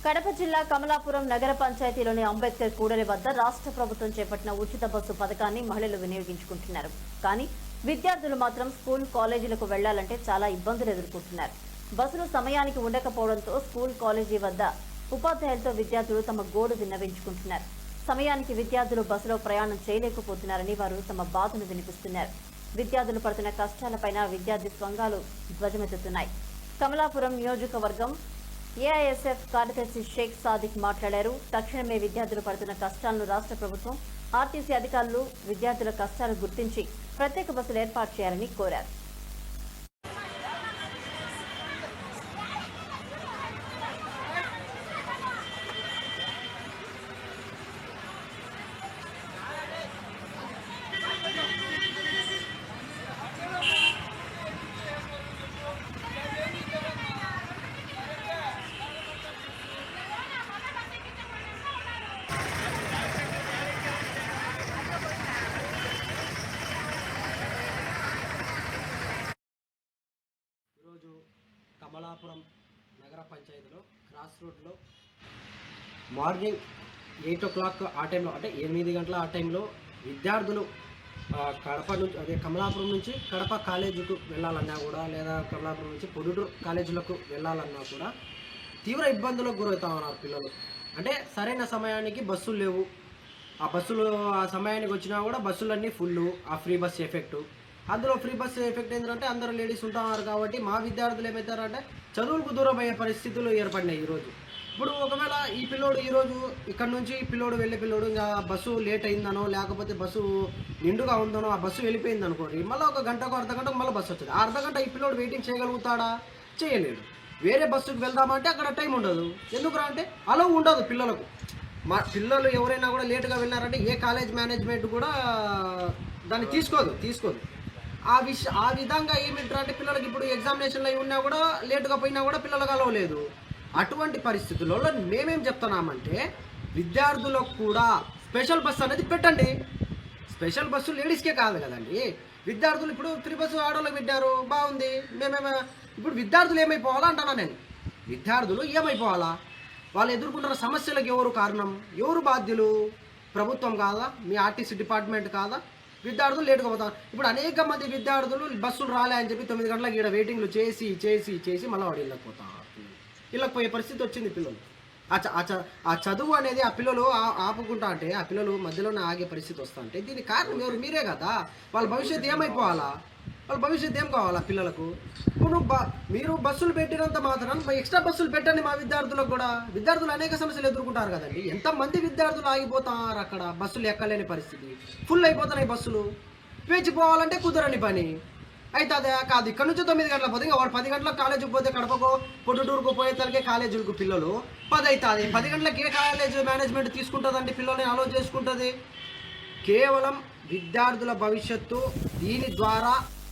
కడప జిల్లా కమలాపురం నగర పంచాయతీలోని అంబేద్కర్ కూడలి వద్ద రాష్ట్ర ప్రభుత్వం చేపట్టిన ఉచిత బస్సు పథకాన్ని మహిళలు వినియోగించుకుంటున్నారు. కానీ విద్యార్థులు మాత్రం స్కూల్ కాలేజీలకు వెళ్లాలంటే చాలా ఇబ్బందులు ఎదుర్కొంటున్నారు. బస్సులు సమయానికి ఉండకపోవడంతో స్కూల్ కాలేజీ వద్ద ఉపాధ్యాయులతో విద్యార్థులు తమ గోడు విన్నవించుకుంటున్నారు. సమయానికి విద్యార్థులు బస్సులో ప్రయాణం చేయలేకపోతున్నారని వారు తమ బాధను వినిపిస్తున్నారు. విద్యార్థులు పడుతున్న కష్టాలపైన విద్యార్థి సంఘాలు ధ్వజమెత్తుతున్నాయి. కమలాపురం నియోజకవర్గం ఏఐఎస్ఎఫ్ కార్యదర్శి షేక్ సాదిక్ మాట్లాడారు. తక్షణమే విద్యార్థులు పడుతున్న కష్టాలను రాష్ట్ర ప్రభుత్వం, ఆర్టీసీ అధికారులు విద్యార్థుల కష్టాలు గుర్తించి ప్రత్యేక బస్సులు ఏర్పాటు చేయాలని కోరారు. ఈరోజు కమలాపురం నగర పంచాయతీలో క్రాస్ రోడ్లో మార్నింగ్ 8 o'clock ఆ టైంలో, అంటే 8 గంటల ఆ టైంలో విద్యార్థులు కడప నుంచి, అదే కమలాపురం నుంచి కడప కాలేజీకు వెళ్ళాలన్నా కూడా, లేదా కమలాపురం నుంచి పొడుటూరు కాలేజీలకు వెళ్ళాలన్నా కూడా తీవ్ర ఇబ్బందులకు గురవుతా ఉన్నారు పిల్లలు. అంటే సరైన సమయానికి బస్సులు లేవు. ఆ బస్సులు ఆ సమయానికి వచ్చినా కూడా బస్సులన్నీ ఫుల్. ఆ ఫ్రీ బస్ ఎఫెక్టు, అందులో ఫ్రీ బస్ ఎఫెక్ట్ ఏంటంటే అందరూ లేడీస్ ఉంటున్నారు కాబట్టి మా విద్యార్థులు ఏమవుతారంటే చదువులకు దూరం అయ్యే పరిస్థితులు ఏర్పడినాయి ఈరోజు. ఇప్పుడు ఒకవేళ ఈ పిల్లోడు ఈరోజు ఇక్కడ నుంచి పిల్లోడు వెళ్ళే పిల్లోడు ఇంకా బస్సు లేట్ అయిందనో, లేకపోతే బస్సు నిండుగా ఉందనో, ఆ బస్సు వెళ్ళిపోయింది అనుకోండి, మళ్ళీ ఒక గంటకు అర్ధగంటకు మళ్ళీ బస్సు వచ్చింది. ఆ అర్ధగంట ఈ పిల్లోడు వెయిటింగ్ చేయగలుగుతాడా? చేయలేడు. వేరే బస్సుకు వెళ్దామంటే అక్కడ టైం ఉండదు. ఎందుకురా అంటే అలా ఉండదు పిల్లలకు. మా పిల్లలు ఎవరైనా కూడా లేటుగా వెళ్ళారంటే ఏ కాలేజ్ మేనేజ్మెంట్ కూడా దాన్ని తీసుకోదు. ఆ విధంగా ఏమిటంటే పిల్లలకి ఇప్పుడు ఎగ్జామినేషన్లు అయి ఉన్నా కూడా లేటుగా పోయినా కూడా పిల్లలకు అలవలేదు. అటువంటి పరిస్థితుల్లో మేమేం చెప్తున్నామంటే విద్యార్థులకు కూడా స్పెషల్ బస్సు అనేది పెట్టండి. స్పెషల్ బస్సు లేడీస్కే కాదు కదండి. విద్యార్థులు ఇప్పుడు ఫ్రీ బస్సు ఆడోళ్ళకి పెట్టారు, బాగుంది. ఇప్పుడు విద్యార్థులు ఏమైపోవాలా అంటున్నా నేను. విద్యార్థులు ఏమైపోవాలా? వాళ్ళు ఎదుర్కొంటున్న సమస్యలకు ఎవరు కారణం? ఎవరు బాధ్యులు? ప్రభుత్వం కాదా? మీ ఆర్టీసీ డిపార్ట్మెంట్ కాదా? విద్యార్థులు లేటుగా పోతారు. ఇప్పుడు అనేక మంది విద్యార్థులు బస్సులు రాలే అని చెప్పి 9 గంటలకు ఈడ వెయిటింగ్లు చేసి మళ్ళీ వాడు ఇళ్ళకి పోతారు. ఇళ్ళకి పోయే పరిస్థితి వచ్చింది పిల్లలు. ఆ చదువు అనేది ఆ పిల్లలు ఆపుకుంటా అంటే ఆ పిల్లలు మధ్యలోనే ఆగే పరిస్థితి వస్తా అంటే దీనికి కారణం ఎవరు? మీరే కదా. వాళ్ళ భవిష్యత్తు ఏమైపోవాలా? వాళ్ళ భవిష్యత్తు ఏం కావాలా పిల్లలకు? ఇప్పుడు మీరు బస్సులు పెట్టినంత మాత్రం ఎక్స్ట్రా బస్సులు పెట్టండి మా విద్యార్థులకు కూడా. విద్యార్థులు అనేక సమస్యలు ఎదుర్కొంటారు కదండి. ఎంతమంది విద్యార్థులు ఆగిపోతారు అక్కడ, బస్సులు ఎక్కలేని పరిస్థితి. ఫుల్ అయిపోతున్నాయి బస్సులు. వేచిపోవాలంటే కుదరని పని అయితే అదే కాదు. ఇక్కడ నుంచి 9 గంటలకు పోతే ఇంకా వాడు 10 గంటలకు కాలేజీకి పోతే కడపకో పొట్టుటూరుకు పోయేతలకే కాలేజీలకు పిల్లలు 10 అవుతుంది. 10 గంటలకు ఏ కాలేజ్ మేనేజ్మెంట్ తీసుకుంటుందండి? పిల్లల్ని అలో చేసుకుంటుంది. కేవలం విద్యార్థుల భవిష్యత్తు దీని ద్వారా